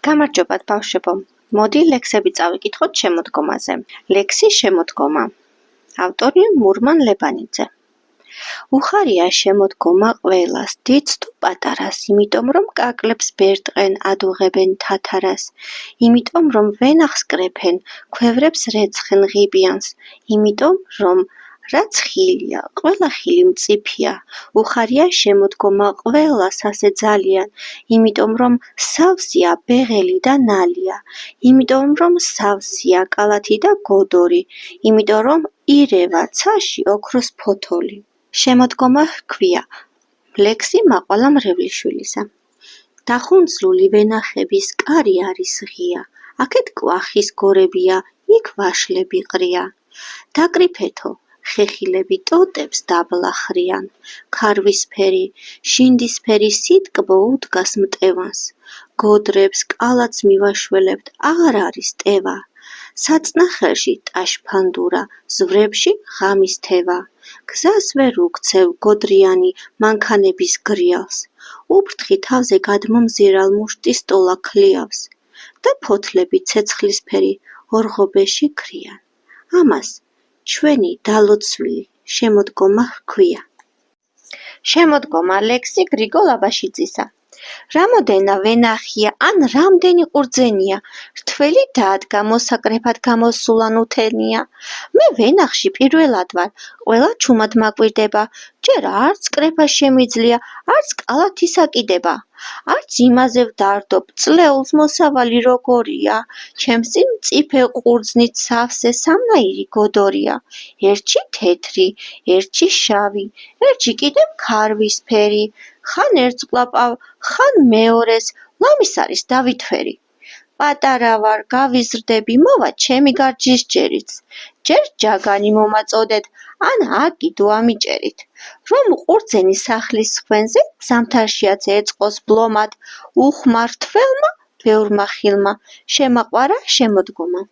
გამარჯობათ ბავშვებო, მოდი ლექსები წავიკითხოთ შემოდგომაზე. ლექსი შემოდგომა. ავტორი მურმან ლებანიძე. უხარია შემოდგომა ყველას, დიდს თუ პატარას, იმიტომ რომ კაკლებს ბერტყენ, ადუღებენ თათარას, იმიტომ რომ ვენახს კრეფენ, ქვევრებს რეცხენ ღიბიანს, იმიტომ რომ რაც ხილია, ყველა ხილი მწიფია, უხარია შემოდგომა ყველას ასე ძალიან, იმიტომ რომ სავსეა ბეღელი და ნალია, იმიტომ რომ სავსეა კალათი და გოდორი, იმიტომ რომ ირევა ცაში ოქროს ფოთოლი. შემოდგომა ჰქვია. ლექსი მაყვალა მრევლიშვილისა. დახუნძლული ვენახების კარი არის ღია, აქეთ კვახის გორებია, იქ ვაშლები ყრია. დაკრიფეთო, ხეხილები ტოტებს დაბლახრიან, ქარვისფერი, შინდისფერი სიტკბო უდგას მტევანს, გოდრებს, კალათს მივაშველებთ, აღარ არის ტევა. საწნახელში ტაშფანდურა, ზვრებში ღამის თევა. გზას ვერ უქცევ გოდრიანი მანქანების გრიალს, უფრთხი თავზე გადმომზირალ მუშტის ტოლა ქლიავს და ფოთლები ცეცხლისფერი ორღობეში ქრიან. ამას ჩვენი დალოცვილი შემოდგომა ჰქვია. შემოდგომა ლექსი გრიგოლ აბაშიძისა. რამოდენა ვენახია ან რამდენი ყურძენია, რთველი დადგა მოსაკრეფად გამოსულან უთენია. მე ვენახში პირველად ვარ, ყველა ჩუმად მაკვირდება, ჯერ არც კრეფა შემიძლია, არც კალათი საკიდება. არც იმაზე ვდარდობ, წლეულს მოსავალი როგორია, ჩემს წინ მწიფე ყურძნით სავსე სამნაირი გოდორია, ერთში თეთრი, ერთში შავი, ერთში კიდევ ქარვისფერი, ხან ერთს ვკლაპავ, ხან მეორეს, ლამის არის დავითვერი. პატარა ვარ, გავიზრდები, მოვა ჩემი გარჯიშჯერიც, ჯერ ჯაგანი მომაწოდეთ, ან აკიდო ამიჭერით, რომ ყურძენი სახლის ხვენზე ზამთარშიაც ეწყოს ბლომად, უხმარ თველმა, ბევრმა ხილმა, შემაყვარა შემოდგომა.